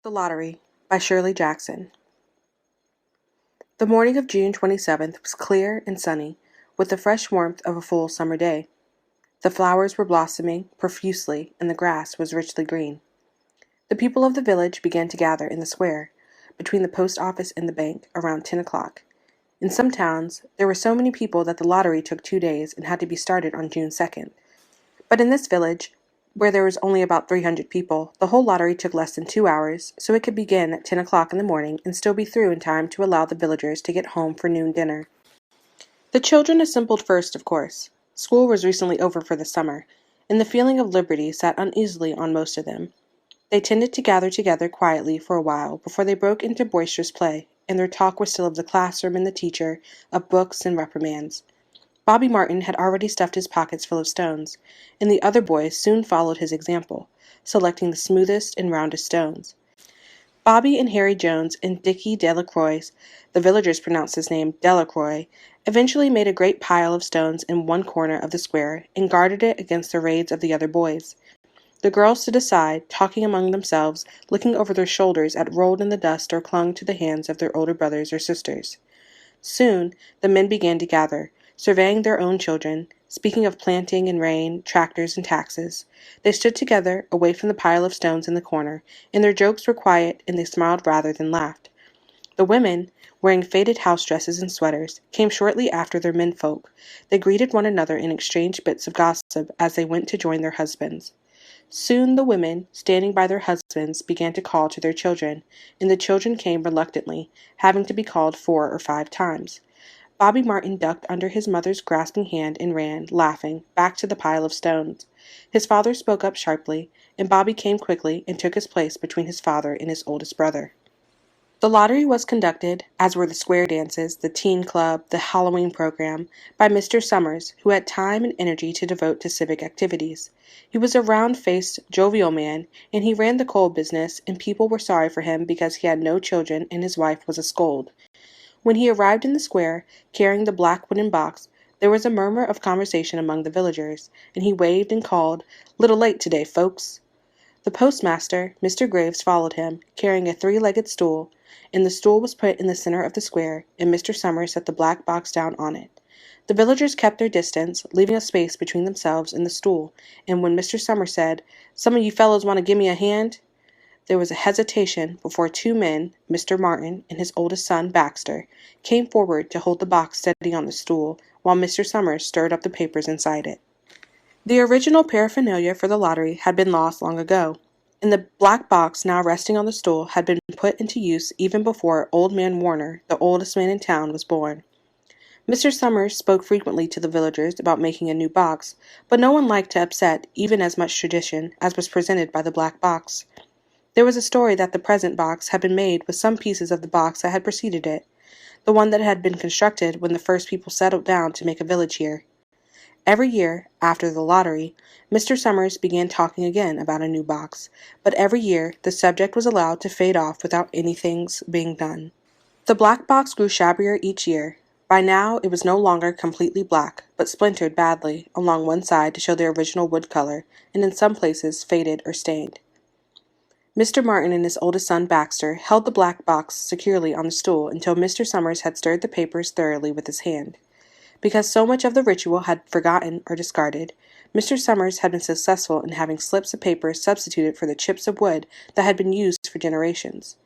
The Lottery by Shirley Jackson. The morning of June 27th was clear and sunny, with the fresh warmth of a full summer day. The flowers were blossoming profusely, and the grass was richly green. The people of the village began to gather in the square, between the post office and the bank, around 10 o'clock. In some towns, there were so many people that the lottery took 2 days and had to be started on June 2nd. But in this village, where there was only about 300 people, the whole lottery took less than 2 hours, so it could begin at 10 o'clock in the morning and still be through in time to allow the villagers to get home for noon dinner. The children assembled first, of course. School was recently over for the summer, and the feeling of liberty sat uneasily on most of them. They tended to gather together quietly for a while before they broke into boisterous play, and their talk was still of the classroom and the teacher, of books and reprimands. Bobby Martin had already stuffed his pockets full of stones, and the other boys soon followed his example, selecting the smoothest and roundest stones. Bobby and Harry Jones and Dickie Delacroix, the villagers pronounced his name Delacroix, eventually made a great pile of stones in one corner of the square and guarded it against the raids of the other boys. The girls stood aside, talking among themselves, looking over their shoulders at rolled in the dust or clung to the hands of their older brothers or sisters. Soon the men began to gather, surveying their own children, speaking of planting and rain, tractors and taxes. They stood together, away from the pile of stones in the corner, and their jokes were quiet, and they smiled rather than laughed. The women, wearing faded house dresses and sweaters, came shortly after their menfolk. They greeted one another and exchanged bits of gossip as they went to join their husbands. Soon the women, standing by their husbands, began to call to their children, and the children came reluctantly, having to be called 4 or 5 times. Bobby Martin ducked under his mother's grasping hand and ran, laughing, back to the pile of stones. His father spoke up sharply, and Bobby came quickly and took his place between his father and his oldest brother. The lottery was conducted, as were the square dances, the teen club, the Halloween program, by Mr. Summers, who had time and energy to devote to civic activities. He was a round-faced, jovial man, and he ran the coal business, and people were sorry for him because he had no children and his wife was a scold. When he arrived in the square, carrying the black wooden box, there was a murmur of conversation among the villagers, and he waved and called, "Little late today, folks." The postmaster, Mr. Graves, followed him, carrying a 3-legged stool, and the stool was put in the center of the square, and Mr. Summers set the black box down on it. The villagers kept their distance, leaving a space between themselves and the stool, and when Mr. Summers said, "Some of you fellows want to give me a hand?" There was a hesitation before 2 men, Mr. Martin and his oldest son, Baxter, came forward to hold the box steady on the stool, while Mr. Summers stirred up the papers inside it. The original paraphernalia for the lottery had been lost long ago, and the black box now resting on the stool had been put into use even before Old Man Warner, the oldest man in town, was born. Mr. Summers spoke frequently to the villagers about making a new box, but no one liked to upset even as much tradition as was presented by the black box. There was a story that the present box had been made with some pieces of the box that had preceded it, the one that had been constructed when the first people settled down to make a village here. Every year, after the lottery, Mr. Summers began talking again about a new box, but every year the subject was allowed to fade off without anything's being done. The black box grew shabbier each year. By now it was no longer completely black, but splintered badly along one side to show the original wood color, and in some places faded or stained. Mr. Martin and his oldest son, Baxter, held the black box securely on the stool until Mr. Summers had stirred the papers thoroughly with his hand. Because so much of the ritual had forgotten or discarded, Mr. Summers had been successful in having slips of paper substituted for the chips of wood that had been used for generations.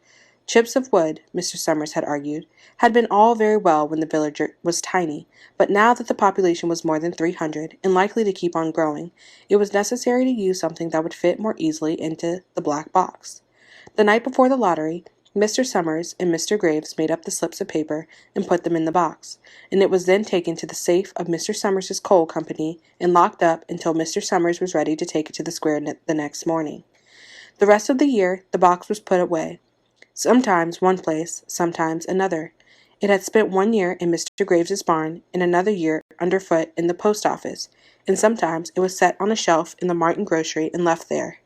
Chips of wood, Mr. Summers had argued, had been all very well when the village was tiny, but now that the population was more than 300 and likely to keep on growing, it was necessary to use something that would fit more easily into the black box. The night before the lottery, Mr. Summers and Mr. Graves made up the slips of paper and put them in the box, and it was then taken to the safe of Mr. Summers's coal company and locked up until Mr. Summers was ready to take it to the square the next morning. The rest of the year the box was put away, sometimes one place, sometimes another. It had spent 1 year in Mr. Graves's barn and another year underfoot in the post office, and sometimes it was set on a shelf in the Martin grocery and left there.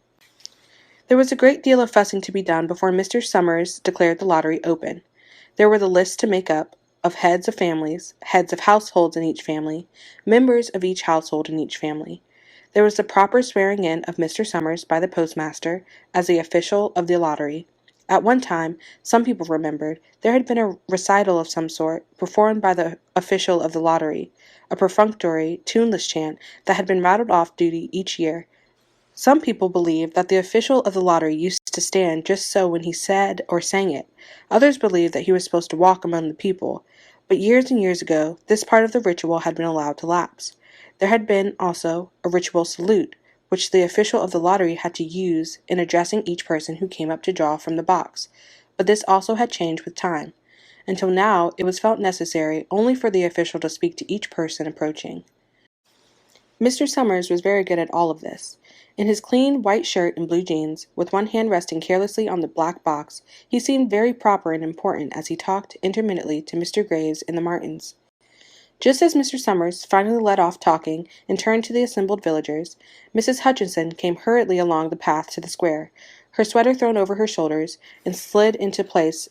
There was a great deal of fussing to be done before Mr. Summers declared the lottery open. There were the lists to make up, of heads of families, heads of households in each family, members of each household in each family. There was the proper swearing in of Mr. Summers by the postmaster as the official of the lottery, At one time, some people remembered, there had been a recital of some sort, performed by the official of the lottery, a perfunctory, tuneless chant that had been rattled off duty each year. Some people believed that the official of the lottery used to stand just so when he said or sang it. Others believed that he was supposed to walk among the people. But years and years ago, this part of the ritual had been allowed to lapse. There had been, also, a ritual salute, which the official of the lottery had to use in addressing each person who came up to draw from the box. But this also had changed with time. Until now, it was felt necessary only for the official to speak to each person approaching. Mr. Summers was very good at all of this. In his clean white shirt and blue jeans, with one hand resting carelessly on the black box, he seemed very proper and important as he talked intermittently to Mr. Graves and the Martins. Just as Mr. Summers finally let off talking and turned to the assembled villagers, Mrs. Hutchinson came hurriedly along the path to the square, her sweater thrown over her shoulders, and slid into place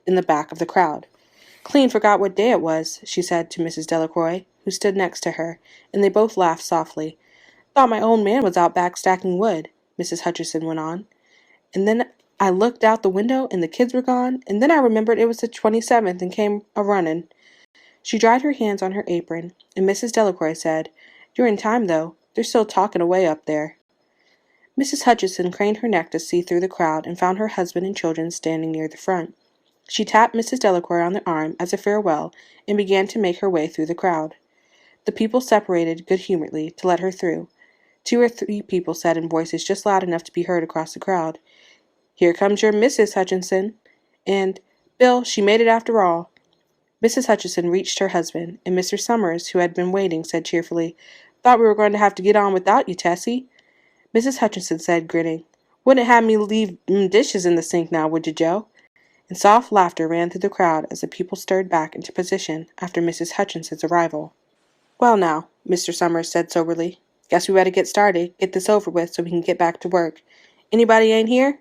in the back of the crowd. "Clean forgot what day it was," she said to Mrs. Delacroix, who stood next to her, and they both laughed softly. "Thought my old man was out back stacking wood," Mrs. Hutchinson went on. "And then I looked out the window and the kids were gone, and then I remembered it was the 27th and came a-running." She dried her hands on her apron, and Mrs. Delacroix said, "You're in time, though. They're still talking away up there." Mrs. Hutchinson craned her neck to see through the crowd and found her husband and children standing near the front. She tapped Mrs. Delacroix on the arm as a farewell and began to make her way through the crowd. The people separated good-humoredly to let her through. 2 or 3 people said in voices just loud enough to be heard across the crowd, "Here comes your Mrs. Hutchinson," and, "Bill, she made it after all." Mrs. Hutchinson reached her husband, and Mr. Summers, who had been waiting, said cheerfully, "Thought we were going to have to get on without you, Tessie." Mrs. Hutchinson said, grinning, "Wouldn't have me leave dishes in the sink now, would you, Joe?" And soft laughter ran through the crowd as the people stirred back into position after Mrs. Hutchinson's arrival. "Well now," Mr. Summers said soberly, "guess we better get started, get this over with so we can get back to work. Anybody ain't here?"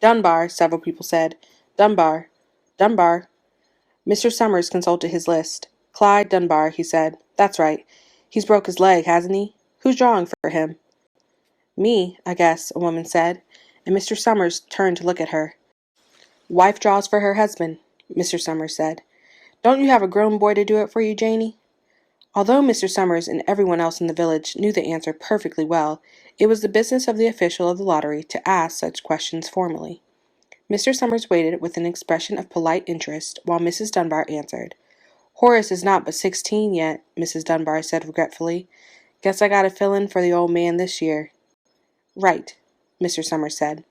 "Dunbar," several people said. "Dunbar. Dunbar." Mr. Summers consulted his list. "Clyde Dunbar," he said. "That's right. He's broke his leg, hasn't he? Who's drawing for him?" "Me, I guess," a woman said, and Mr. Summers turned to look at her. "Wife draws for her husband," Mr. Summers said. "Don't you have a grown boy to do it for you, Janie?" Although Mr. Summers and everyone else in the village knew the answer perfectly well, it was the business of the official of the lottery to ask such questions formally. Mr. Summers waited with an expression of polite interest while Mrs. Dunbar answered. "Horace is not but 16 yet," Mrs. Dunbar said regretfully. "Guess I gotta fill in for the old man this year." "Right," Mr. Summers said.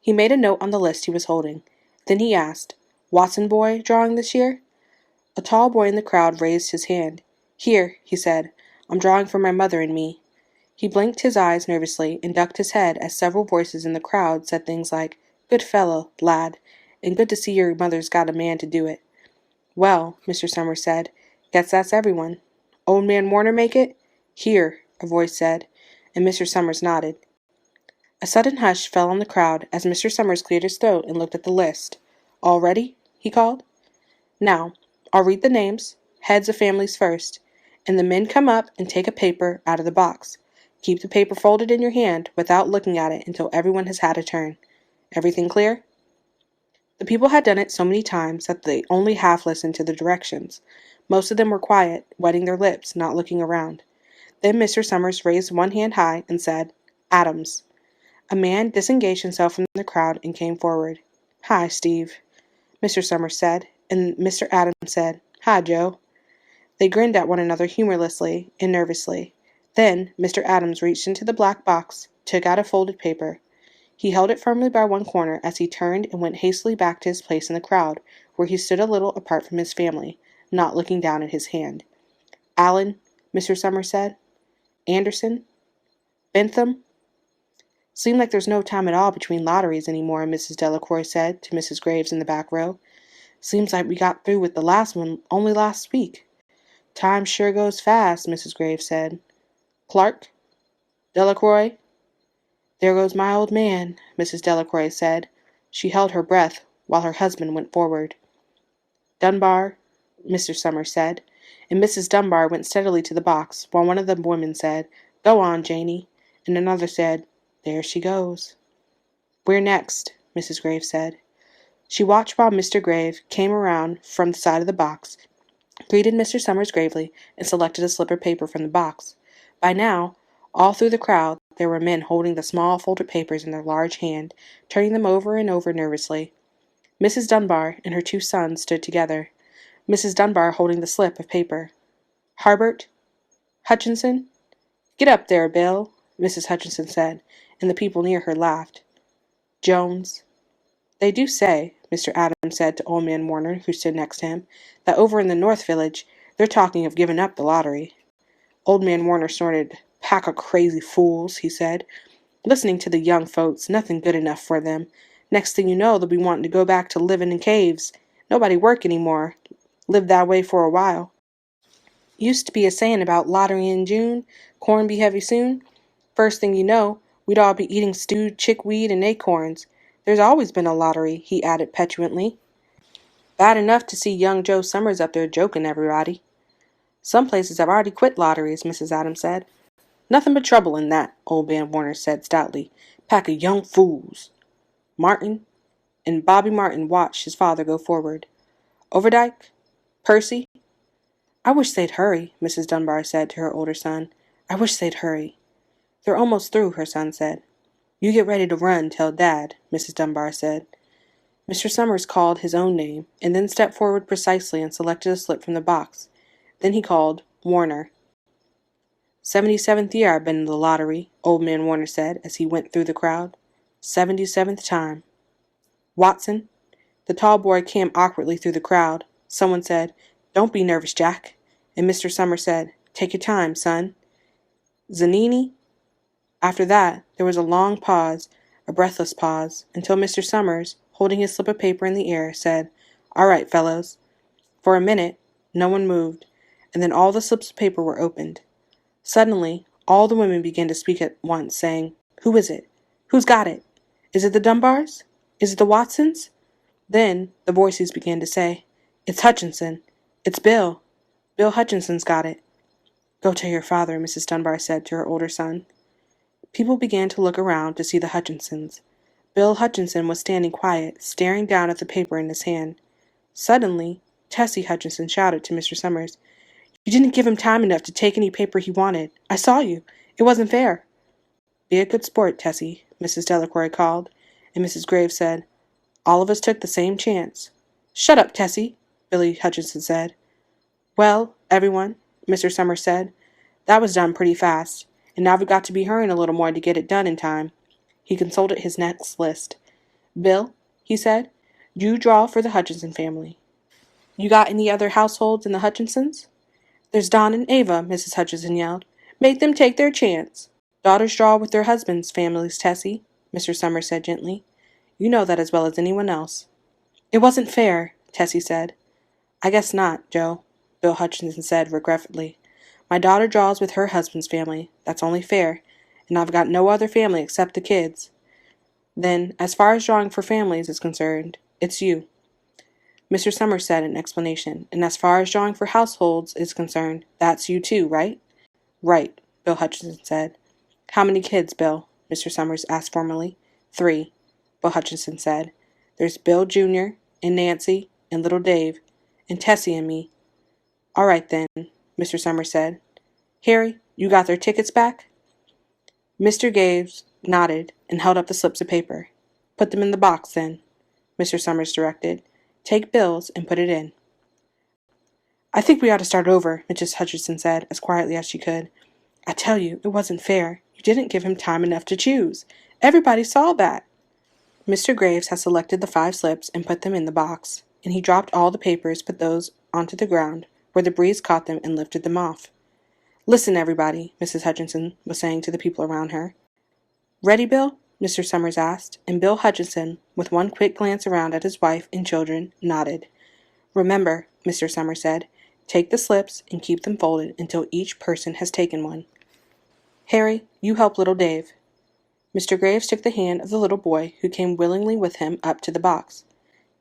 He made a note on the list he was holding. Then he asked, "Watson boy drawing this year?" A tall boy in the crowd raised his hand. "Here," he said. "I'm drawing for my mother and me." He blinked his eyes nervously and ducked his head as several voices in the crowd said things like, "Good fellow, lad, and good to see your mother's got a man to do it." "Well," Mr. Summers said, "guess that's everyone. Old man Warner make it?" "Here," a voice said, and Mr. Summers nodded. A sudden hush fell on the crowd as Mr. Summers cleared his throat and looked at the list. "All ready?" he called. "Now, I'll read the names, heads of families first, and the men come up and take a paper out of the box. Keep the paper folded in your hand without looking at it until everyone has had a turn. Everything clear?" The people had done it so many times that they only half listened to the directions. Most of them were quiet, wetting their lips, not looking around. Then Mr. Summers raised one hand high and said, "Adams." A man disengaged himself from the crowd and came forward. "Hi, Steve," Mr. Summers said, and Mr. Adams said, "Hi, Joe." They grinned at one another humorlessly and nervously. Then Mr. Adams reached into the black box, took out a folded paper. He held it firmly by one corner as he turned and went hastily back to his place in the crowd, where he stood a little apart from his family, not looking down at his hand. "Allen," Mr. Summers said. "Anderson? Bentham?" "Seems like there's no time at all between lotteries any more," Mrs. Delacroix said to Mrs. Graves in the back row. "Seems like we got through with the last one only last week." "Time sure goes fast," Mrs. Graves said. "Clark? Delacroix?" "There goes my old man," Mrs. Delacroix said. She held her breath while her husband went forward. "Dunbar," Mr. Summers said, and Mrs. Dunbar went steadily to the box, while one of the women said, "Go on, Janie," and another said, "There she goes." "Where next?" Mrs. Graves said. She watched while Mr. Grave came around from the side of the box, greeted Mr. Summers gravely, and selected a slip of paper from the box. By now, all through the crowd, there were men holding the small folded papers in their large hand, turning them over and over nervously. Mrs. Dunbar and her two sons stood together, Mrs. Dunbar holding the slip of paper. Harbert? Hutchinson? Get up there, Bill, Mrs. Hutchinson said, and the people near her laughed. Jones. They do say, Mr. Adams said to old man Warner, who stood next to him, that over in the North Village they're talking of giving up the lottery. Old man Warner snorted. Pack of crazy fools, he said. Listening to the young folks, nothing good enough for them. Next thing you know, they'll be wanting to go back to living in caves. Nobody work any more. Lived that way for a while. Used to be a saying about lottery in June, corn be heavy soon. First thing you know, we'd all be eating stewed chickweed and acorns. There's always been a lottery, he added petulantly. Bad enough to see young Joe Summers up there joking everybody. Some places have already quit lotteries, Mrs. Adams said. Nothing but trouble in that, old man Warner said stoutly. Pack of young fools. Martin and Bobby Martin watched his father go forward. Overdyke? Percy? I wish they'd hurry, Mrs. Dunbar said to her older son. I wish they'd hurry. They're almost through, her son said. You get ready to run, tell Dad, Mrs. Dunbar said. Mr. Summers called his own name, and then stepped forward precisely and selected a slip from the box. Then he called Warner. 77th year I've been in the lottery, old man Warner said as he went through the crowd. 77th time. Watson? The tall boy came awkwardly through the crowd. Someone said, Don't be nervous, Jack. And Mr. Summers said, Take your time, son. Zanini? After that, there was a long pause, a breathless pause, until Mr. Summers, holding his slip of paper in the air, said, All right, fellows. For a minute, no one moved, and then all the slips of paper were opened. Suddenly, all the women began to speak at once, saying, Who is it? Who's got it? Is it the Dunbars? Is it the Watsons? Then the voices began to say, It's Hutchinson. It's Bill. Bill Hutchinson's got it. Go tell your father, Mrs. Dunbar said to her older son. People began to look around to see the Hutchinsons. Bill Hutchinson was standing quiet, staring down at the paper in his hand. Suddenly, Tessie Hutchinson shouted to Mr. Summers, You didn't give him time enough to take any paper he wanted. I saw you. It wasn't fair. Be a good sport, Tessie, Mrs. Delacroix called, and Mrs. Graves said, All of us took the same chance. Shut up, Tessie, Billy Hutchinson said. Well, everyone, Mr. Summers said, that was done pretty fast, and now we've got to be hurrying a little more to get it done in time. He consulted his next list. Bill, he said, you draw for the Hutchinson family. You got any other households in the Hutchinsons? There's Don and Ava, Mrs. Hutchinson yelled. Make them take their chance. Daughters draw with their husbands' families, Tessie, Mr. Summers said gently. You know that as well as anyone else. It wasn't fair, Tessie said. I guess not, Joe, Bill Hutchinson said regretfully. My daughter draws with her husband's family. That's only fair, and I've got no other family except the kids. Then, as far as drawing for families is concerned, it's you, Mr. Summers said in explanation, and as far as drawing for households is concerned, that's you too, right? Right, Bill Hutchinson said. How many kids, Bill? Mr. Summers asked formally. 3, Bill Hutchinson said. There's Bill Jr., and Nancy, and little Dave, and Tessie and me. All right then, Mr. Summers said. Harry, you got their tickets back? Mr. Graves nodded and held up the slips of paper. Put them in the box, then, Mr. Summers directed. Take Bill's and put it in. I think we ought to start over, Mrs. Hutchinson said, as quietly as she could. I tell you, it wasn't fair. You didn't give him time enough to choose. Everybody saw that. Mr. Graves had selected the 5 slips and put them in the box, and he dropped all the papers but those onto the ground, where the breeze caught them and lifted them off. Listen, everybody, Mrs. Hutchinson was saying to the people around her. Ready, Bill? Mr. Summers asked, and Bill Hutchinson, with one quick glance around at his wife and children, nodded. Remember, Mr. Summers said, take the slips and keep them folded until each person has taken one. Harry, you help little Dave. Mr. Graves took the hand of the little boy, who came willingly with him up to the box.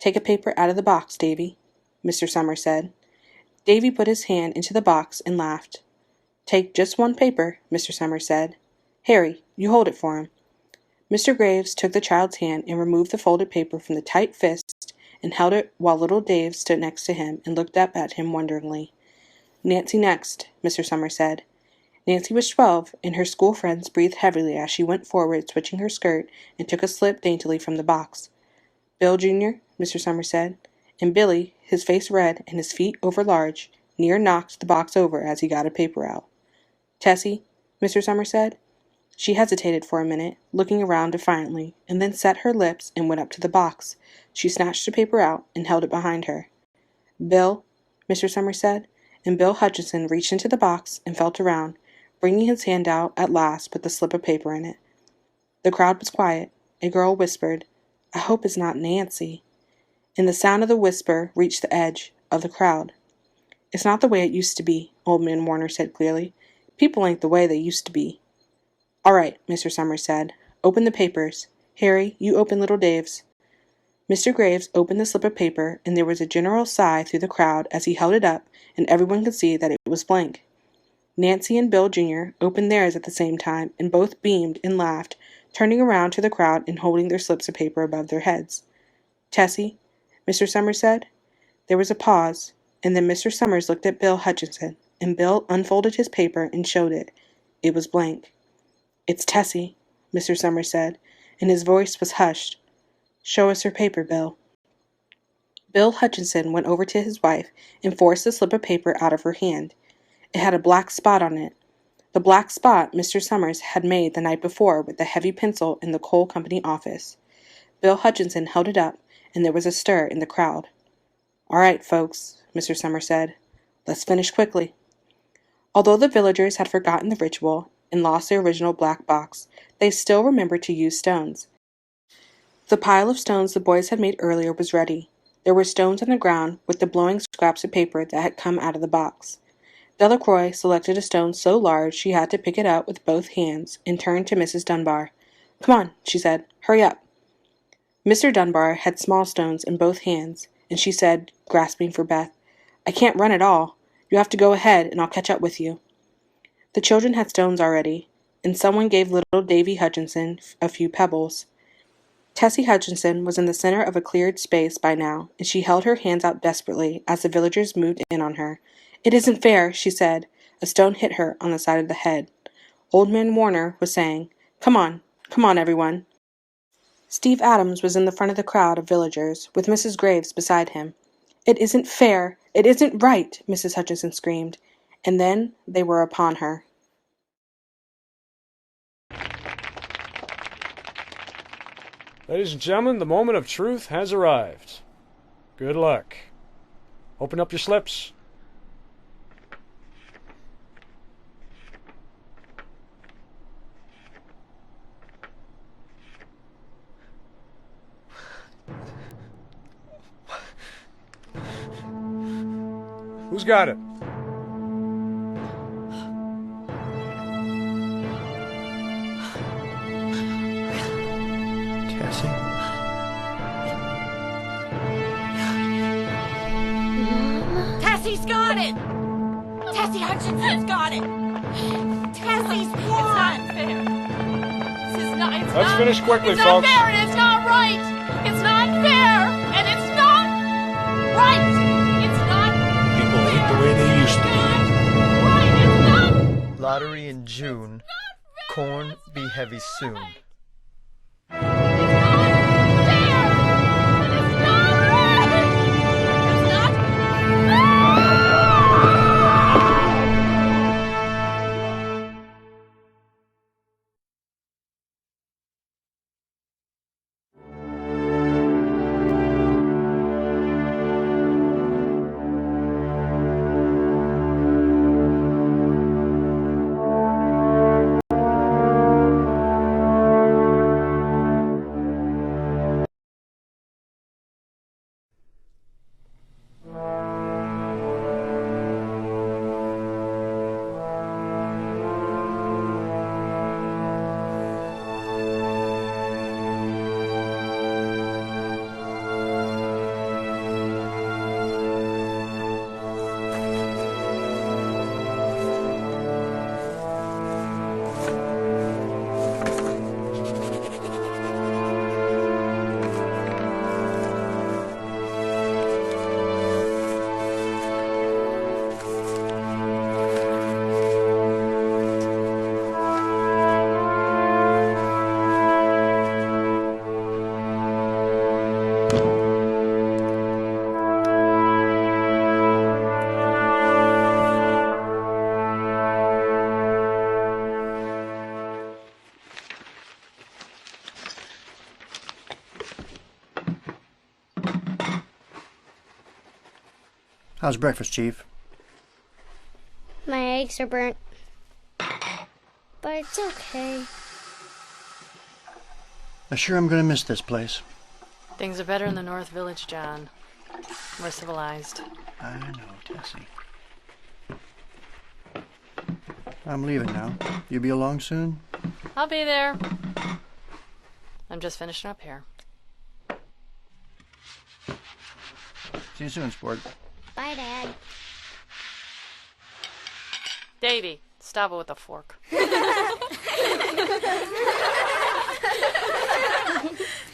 Take a paper out of the box, Davy, Mr. Summers said. Davy put his hand into the box and laughed. Take just one paper, Mr. Summers said. Harry, you hold it for him. Mr. Graves took the child's hand and removed the folded paper from the tight fist and held it while little Dave stood next to him and looked up at him wonderingly. Nancy next, Mr. Summers said. Nancy was 12, and her school friends breathed heavily as she went forward, switching her skirt, and took a slip daintily from the box. Bill, Jr., Mr. Summers said, and Billy, his face red and his feet overlarge, near knocked the box over as he got a paper out. Tessie, Mr. Summers said. She hesitated for a minute, looking around defiantly, and then set her lips and went up to the box. She snatched the paper out and held it behind her. Bill, Mr. Summers said, and Bill Hutchinson reached into the box and felt around, bringing his hand out at last with the slip of paper in it. The crowd was quiet. A girl whispered, "I hope it's not Nancy." And the sound of the whisper reached the edge of the crowd. "It's not the way it used to be," Old Man Warner said clearly. "People ain't the way they used to be." "All right," Mr. Summers said. "Open the papers. Harry, you open little Dave's." Mr. Graves opened the slip of paper, and there was a general sigh through the crowd as he held it up, and everyone could see that it was blank. Nancy and Bill, Jr. opened theirs at the same time, and both beamed and laughed, turning around to the crowd and holding their slips of paper above their heads. "Tessie," Mr. Summers said. There was a pause, and then Mr. Summers looked at Bill Hutchinson, and Bill unfolded his paper and showed it. It was blank. "It's Tessie," Mr. Summers said, and his voice was hushed. "Show us her paper, Bill." Bill Hutchinson went over to his wife and forced the slip of paper out of her hand. It had a black spot on it. The black spot Mr. Summers had made the night before with the heavy pencil in the coal company office. Bill Hutchinson held it up, and there was a stir in the crowd. "All right, folks," Mr. Summers said. "Let's finish quickly." Although the villagers had forgotten the ritual and lost their original black box, they still remembered to use stones. The pile of stones the boys had made earlier was ready. There were stones on the ground with the blowing scraps of paper that had come out of the box. Delacroix selected a stone so large she had to pick it up with both hands and turned to Mrs. Dunbar. "Come on," she said. "Hurry up." Mr. Dunbar had small stones in both hands, and she said, grasping for breath, "I can't run at all. You have to go ahead, and I'll catch up with you." The children had stones already, and someone gave little Davy Hutchinson a few pebbles. Tessie Hutchinson was in the center of a cleared space by now, and she held her hands out desperately as the villagers moved in on her. "It isn't fair," she said. A stone hit her on the side of the head. Old Man Warner was saying, come on, everyone." Steve Adams was in the front of the crowd of villagers, with Mrs. Graves beside him. "It isn't fair! It isn't right!" Mrs. Hutchinson screamed, and then they were upon her. Ladies and gentlemen, the moment of truth has arrived. Good luck. Open up your slips. Who's got it? Tessie? Tessie's got it! Tessie Hutchinson's got it! Tessie's won! It's not fair. Let's finish quickly, it's folks. It's not fair and it's not right! It's not fair and it's not right! It's not People ain't the way they used to be. right! It's not Lottery in June. Corn be heavy soon. How's breakfast, Chief? My eggs are burnt. But it's okay. I sure am gonna miss this place. Things are better in the North Village, John. More civilized. I know, Tessie. I'm leaving now. You be along soon? I'll be there. I'm just finishing up here. See you soon, sport. Bye, Dad. Davy, stop it with a fork.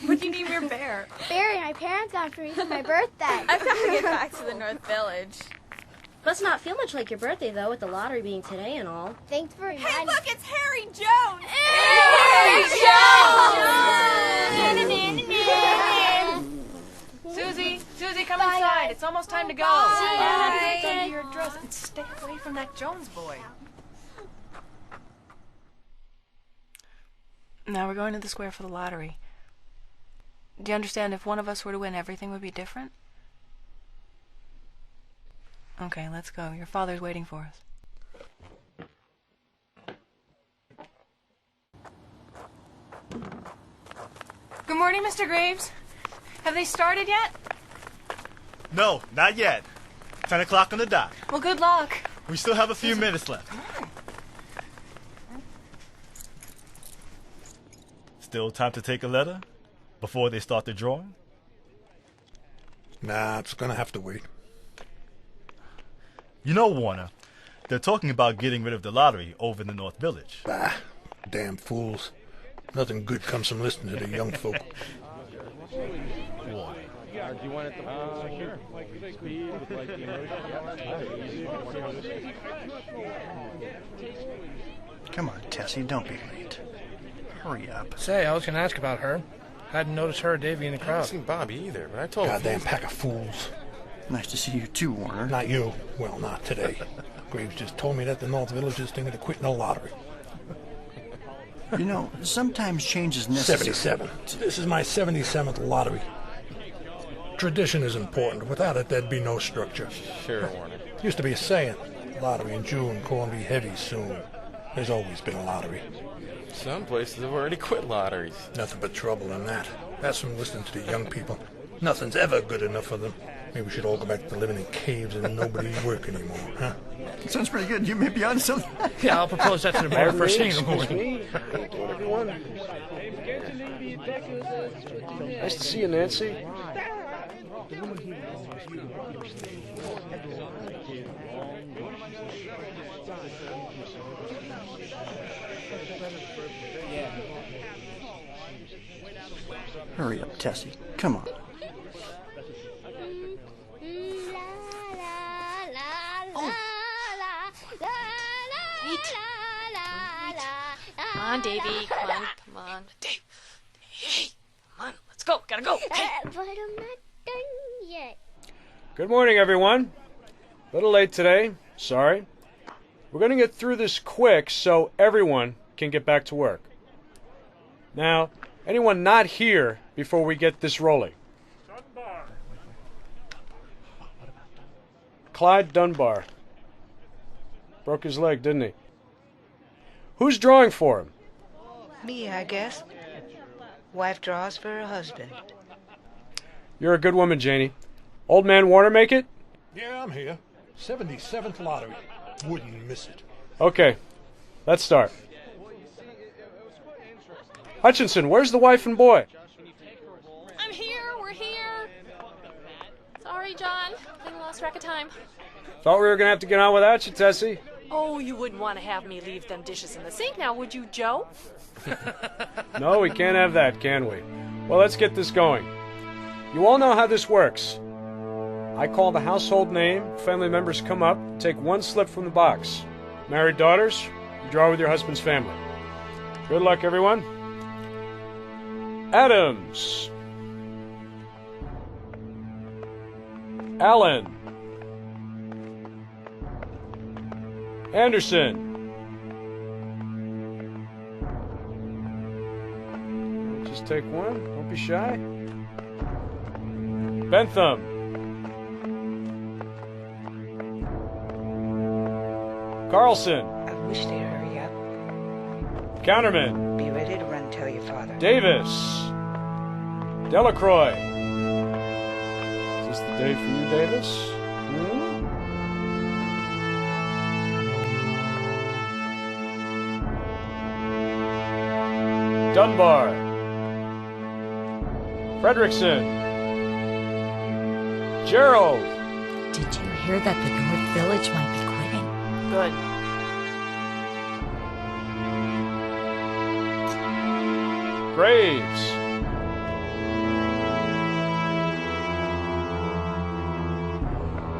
What do you name your bear? Barry, my parents got for me for my birthday. I've got to get back to the North Village. Must not feel much like your birthday, though, with the lottery being today and all. Thanks for reminding me. Hey, look, it's Harry Jones! Susie, come inside. It's almost time to go. Bye. Get under your dress and stay away from that Jones boy. Now we're going to the square for the lottery. Do you understand if one of us were to win, everything would be different? Okay, let's go. Your father's waiting for us. Good morning, Mr. Graves. Have they started yet? No, not yet. 10 o'clock on the dot. Well, good luck. We still have a few minutes left. Still time to take a letter before they start the drawing? Nah, it's gonna have to wait. You know, Warner, they're talking about getting rid of the lottery over in the North Village. Bah, damn fools. Nothing good comes from listening to the young folk. Come on, Tessie, don't be late. Hurry up. Say, I was going to ask about her. Hadn't noticed her or Davy in the I crowd. haven't seen Bobby either, but I told him. Goddamn pack of fools. Nice to see you too, Warner. Not you. Well, not today. Graves just told me that the North Village is thinking of quitting the lottery. You know, sometimes change is necessary. 77. This is my 77th lottery. Tradition is important. Without it, there'd be no structure. Sure, Warner. Used to be a saying. Lottery in June, corn be heavy soon. There's always been a lottery. Some places have already quit lotteries. Nothing but trouble in that. That's from listening to the young people. Nothing's ever good enough for them. Maybe we should all go back to living in caves and nobody work anymore, huh? Sounds pretty good. You may be on something. Yeah, I'll propose that to the mayor first thing in the morning. Nice to see you, Nancy. Hurry up, Tessie. Come on. Come on, Davy. Come on. Dave. Hey, come on. Let's go. Gotta go. Hey. But I'm not done yet. Good morning, everyone. A little late today. Sorry. We're going to get through this quick so everyone can get back to work. Now, anyone not here before we get this rolling? Clyde Dunbar. Broke his leg, didn't he? Who's drawing for him? Me, I guess. Wife draws for her husband. You're a good woman, Janie. Old man Warner make it? Yeah, I'm here. 77th lottery. Wouldn't miss it. Okay, let's start. Hutchinson, where's the wife and boy? I'm here. We're here. Sorry, John. I lost track of time. Thought we were going to have to get on without you, Tessie. Oh, you wouldn't want to have me leave them dishes in the sink now, would you, Joe? No, we can't have that, can we? Well, let's get this going. You all know how this works. I call the household name, family members come up, take one slip from the box. Married daughters, you draw with your husband's family. Good luck, everyone. Adams. Allen. Anderson. Just take one. Don't be shy. Bentham. Carlson. I wish they'd hurry up. Counterman. Be ready to run and tell your father. Davis. Delacroix. Is this the day for you, Davis? Dunbar. Fredrickson. Gerald. Did you hear that the North Village might be quitting? Good. Graves.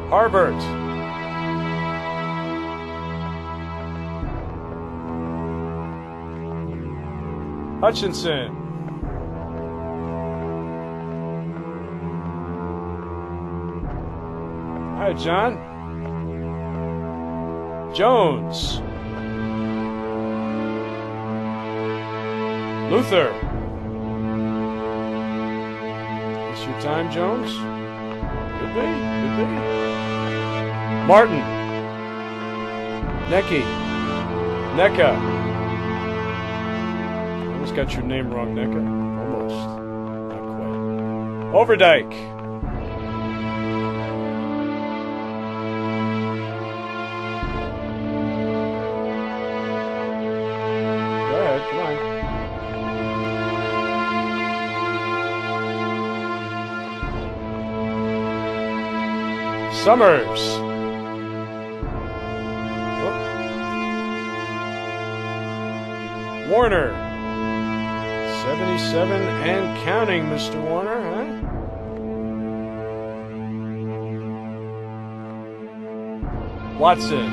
Harbert. Hutchinson. Hi, John. Jones. Luther. It's your time, Jones? Could be, could be. Martin. Necky. Necka. Almost got your name wrong, Necka. Almost. Not quite. Overdyke. Go ahead, come on. Summers. Whoop. Warner. 77 and counting, Mr. Warner, huh? Watson.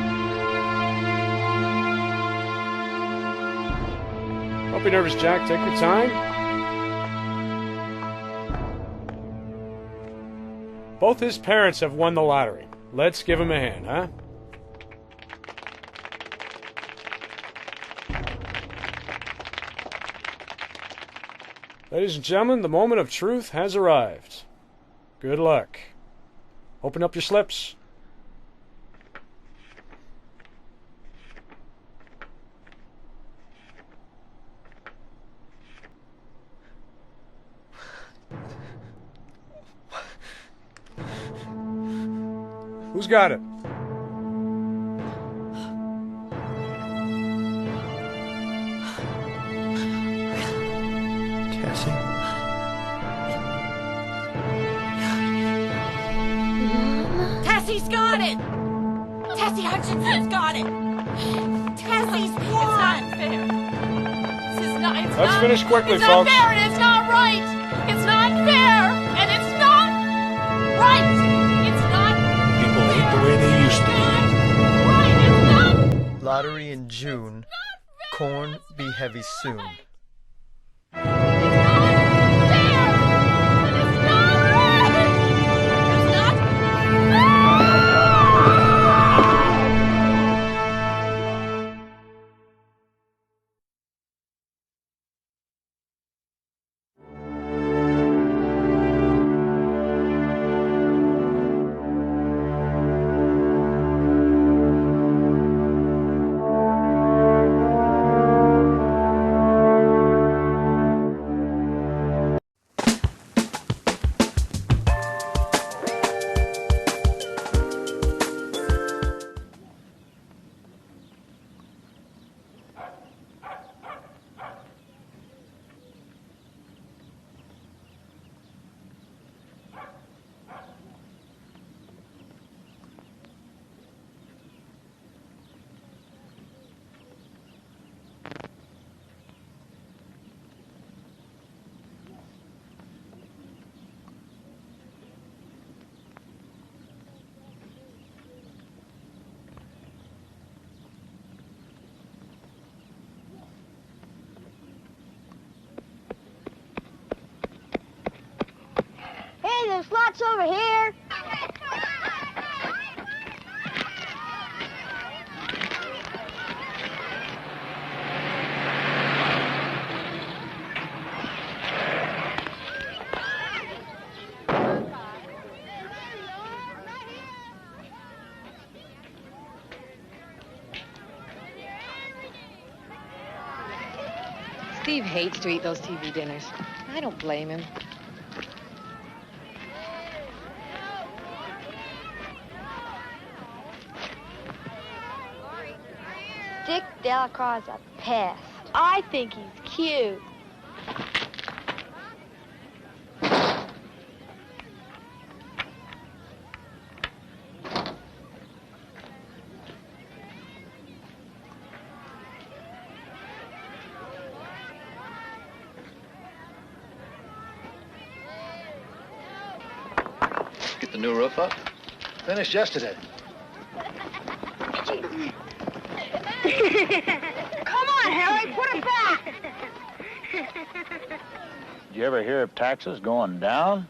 Don't be nervous, Jack. Take your time. Both his parents have won the lottery. Let's give him a hand, huh? Ladies and gentlemen, the moment of truth has arrived. Good luck. Open up your slips. Who's got it? Cassie? Tessie's got it! Tessie Hutchinson's got it! Tessie's won! It's not fair. This is not. It's Let's not, finish quickly, it's folks. It's not fair and it's not right. It's not fair and it's not right. It's not. People ain't the way they used to be. Right. It's not. Lottery in June. Corn be heavy soon. Hey, there's lots over here. Steve hates to eat those TV dinners. I don't blame him. Dick Delacroix's a pest. I think he's cute. Get the new roof up? Finished yesterday. Come on, Harry, put it back. Did you ever hear of taxes going down?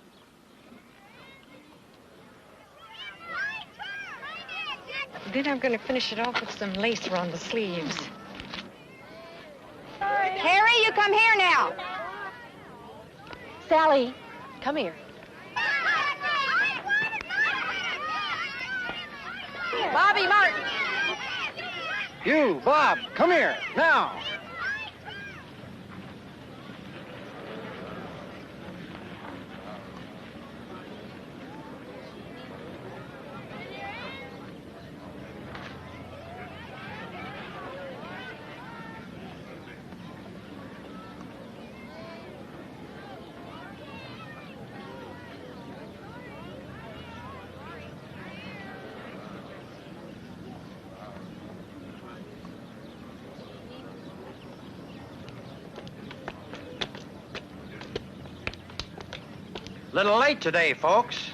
Then I'm going to finish it off with some lace around the sleeves. Harry, you come here now. Sally, come here. Bobby Martin. You, Bob, come here, now. Little late today, folks.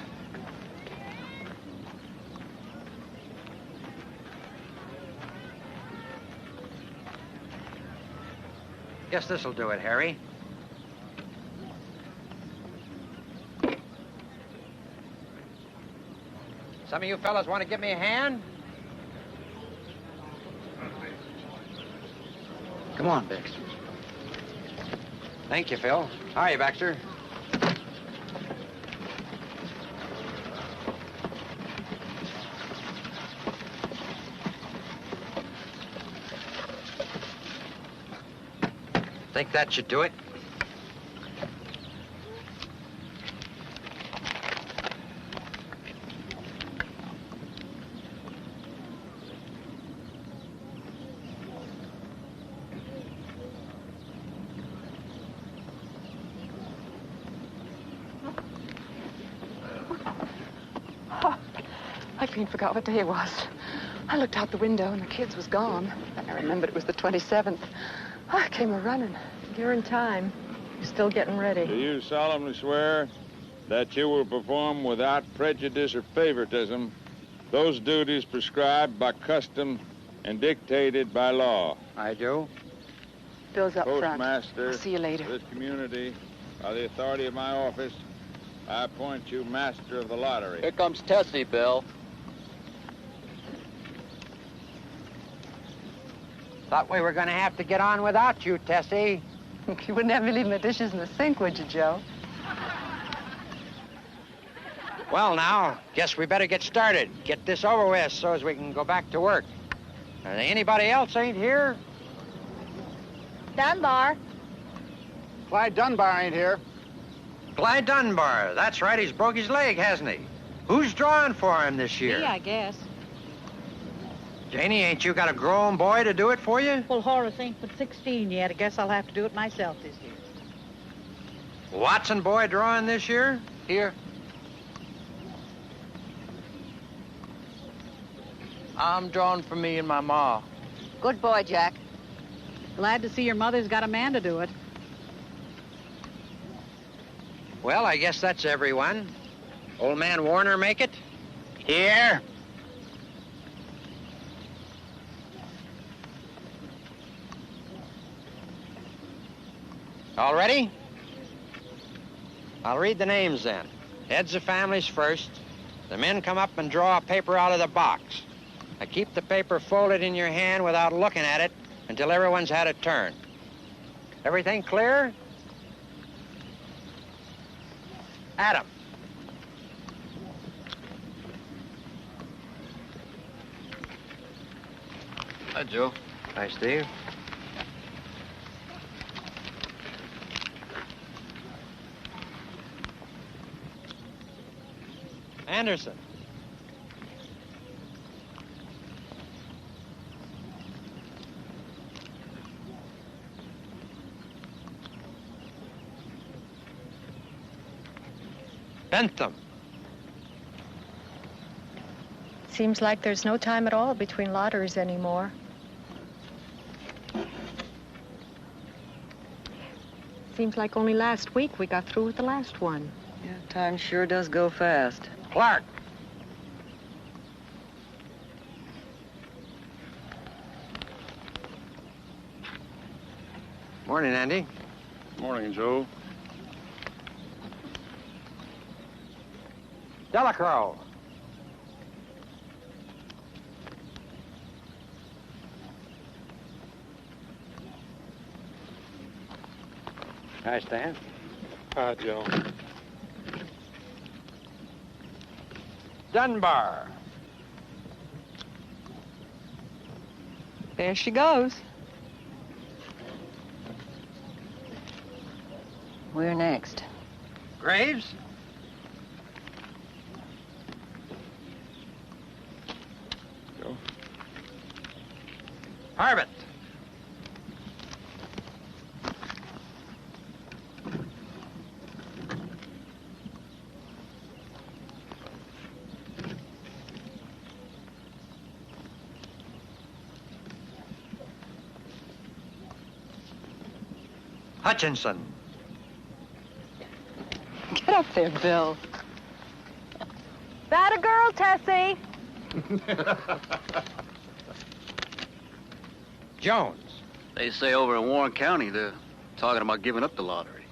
Guess this'll do it, Harry. Some of you fellas want to give me a hand? Come on, Bix. Thank you, Phil. Hi, Baxter. Think that should do it? I clean forgot what day it was. I looked out the window and the kids was gone. Then I remembered it was the 27th. I came a-running. You're in time. You're still getting ready. Do you solemnly swear that you will perform without prejudice or favoritism those duties prescribed by custom and dictated by law? I do. Bill's up front. Postmaster I'll see you later. of this community, by the authority of my office, I appoint you master of the lottery. Here comes Tessie, Bill. Thought we were going to have to get on without you, Tessie. You wouldn't have me leaving the dishes in the sink, would you, Joe? Well, now, guess we better get started. Get this over with so as we can go back to work. Anybody else ain't here? Dunbar. Clyde Dunbar ain't here. Clyde Dunbar. That's right, he's broke his leg, hasn't he? Who's drawing for him this year? Me, I guess. Janie, ain't you got a grown boy to do it for you? Well, Horace ain't but 16 yet. I guess I'll have to do it myself this year. Watson boy drawing this year? Here. I'm drawing for me and my ma. Good boy, Jack. Glad to see your mother's got a man to do it. Well, I guess that's everyone. Old man Warner make it? Here. All ready? I'll read the names then. Heads of families first. The men come up and draw a paper out of the box. I keep the paper folded in your hand without looking at it until everyone's had a turn. Everything clear? Adam. Hi, Joe. Hi, Steve. Anderson. Bentham. Seems like there's no time at all between lotteries anymore. Seems like only last week we got through with the last one. Yeah, time sure does go fast. Clark. Morning, Andy. Morning, Joe. Delacroix. Hi, Stan. Hi, Joe. Dunbar. There she goes. We're next. Graves. Joe. Harbit. Hutchinson. Get up there, Bill. That a girl, Tessie? Jones. They say over in Warren County they're talking about giving up the lottery.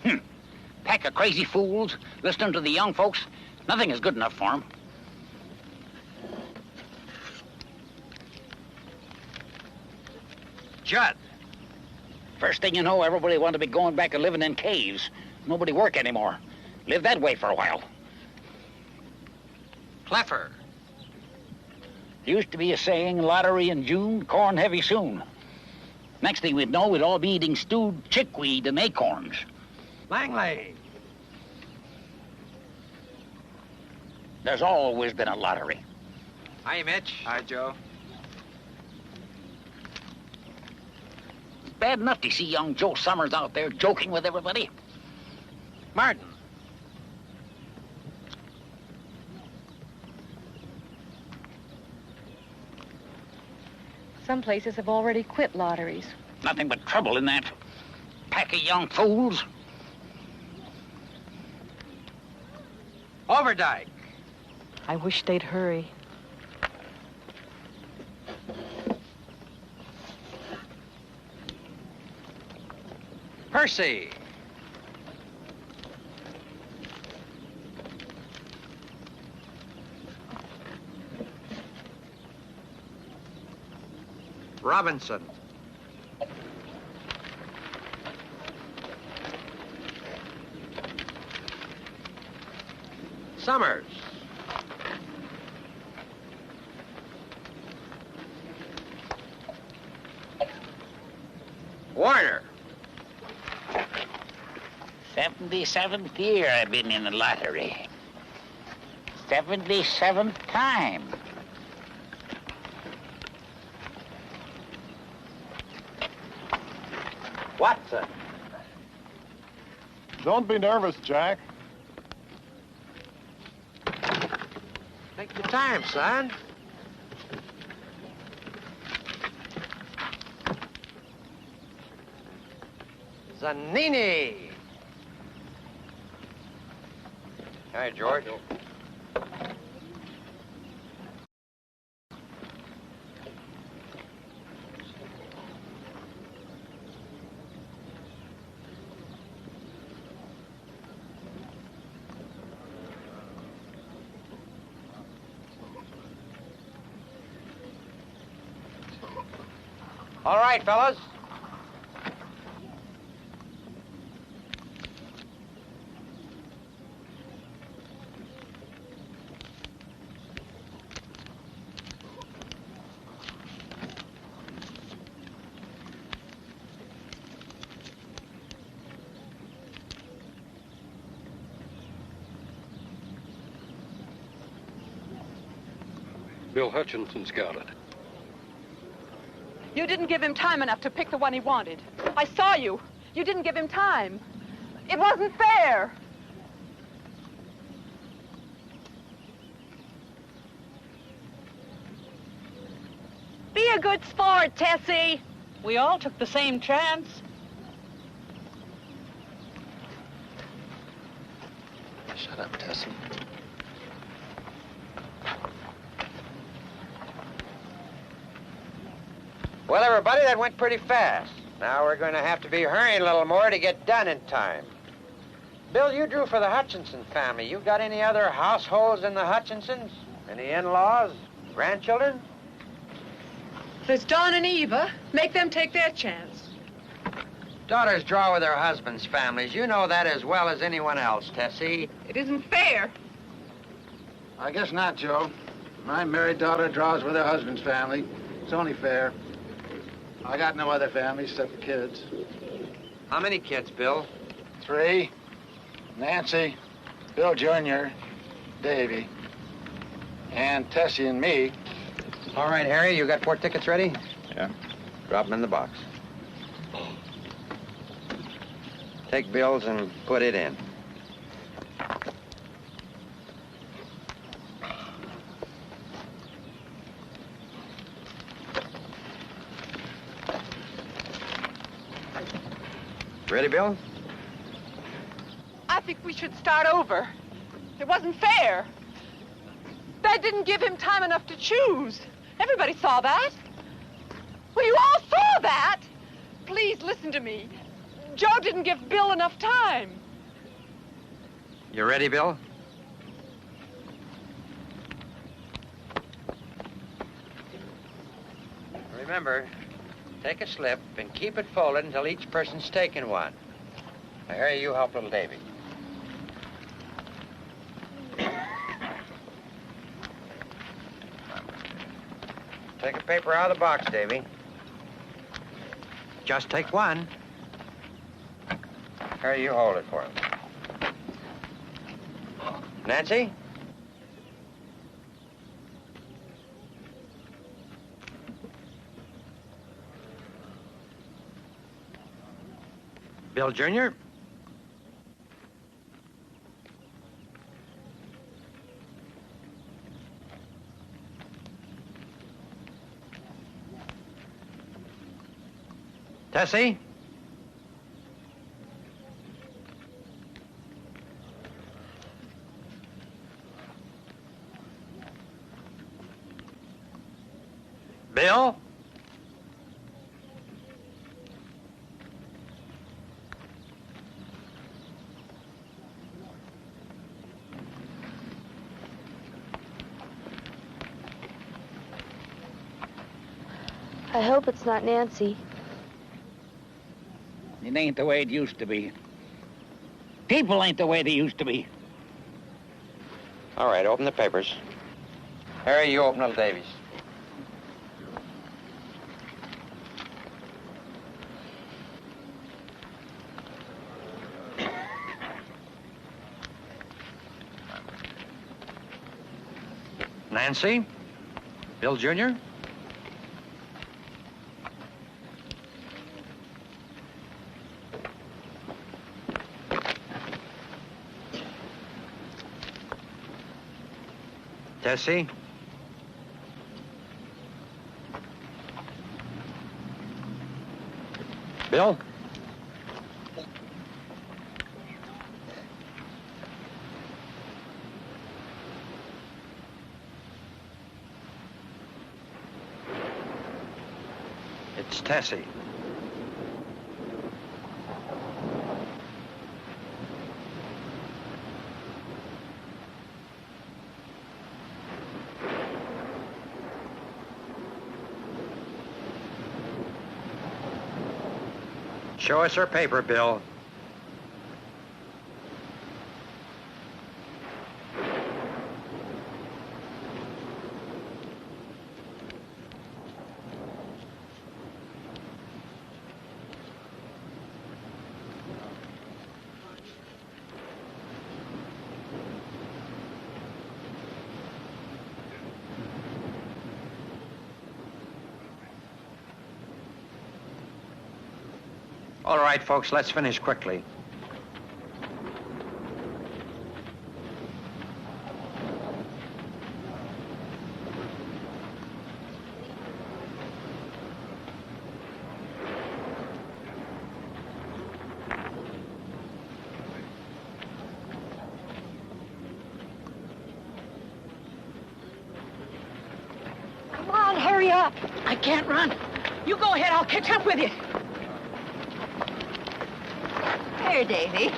Pack of crazy fools, listening to the young folks. Nothing is good enough for them. Judd. First thing you know, everybody want to be going back and living in caves. Nobody work anymore. Live that way for a while. Cleffer. Used to be a saying, lottery in June, corn heavy soon. Next thing we'd know, we'd all be eating stewed chickweed and acorns. Langley. There's always been a lottery. Hi, Mitch. Hi, Joe. It's bad enough to see young Joe Summers out there joking with everybody. Martin. Some places have already quit lotteries. Nothing but trouble in that. Pack of young fools. Overdyke. I wish they'd hurry. Percy. Robinson. Summers. Warner. 77th year I've been in the lottery. 77th time. Watson. Don't be nervous, Jack. Take your time, son. Zanini. Hi, George. All right, fellas. Bill Hutchinson's got it. You didn't give him time enough to pick the one he wanted. I saw you. You didn't give him time. It wasn't fair. Be a good sport, Tessie. We all took the same chance. Shut up, Tessie. Well, everybody, that went pretty fast. Now we're going to have to be hurrying a little more to get done in time. Bill, you drew for the Hutchinson family. You got any other households in the Hutchinsons? Any in-laws? Grandchildren? There's Don and Eva. Make them take their chance. Daughters draw with their husbands' families. You know that as well as anyone else, Tessie. It isn't fair. I guess not, Joe. My married daughter draws with her husband's family. It's only fair. I got no other family except the kids. How many kids, Bill? 3. Nancy, Bill Jr., Davy, and Tessie and me. All right, Harry, you got 4 tickets ready? Yeah. Drop them in the box. Take Bill's and put it in. Ready, Bill? I think we should start over. It wasn't fair. They didn't give him time enough to choose. Everybody saw that. Well, you all saw that. Please listen to me. Joe didn't give Bill enough time. You ready, Bill? Remember, take a slip and keep it folded until each person's taken one. Now, Harry, you help little Davy. Take a paper out of the box, Davy. Just take one. Harry, you hold it for him. Nancy? Bill Jr.? Tessie? Bill? I hope it's not Nancy. It ain't the way it used to be. People ain't the way they used to be. All right, open the papers. Harry, you open little Davy's. Nancy? Bill Jr.? Tessie? Bill? It's Tessie. Show us her paper, Bill. All right, folks, let's finish quickly. Come on, hurry up. I can't run. You go ahead, I'll catch up with you. Here, Davy.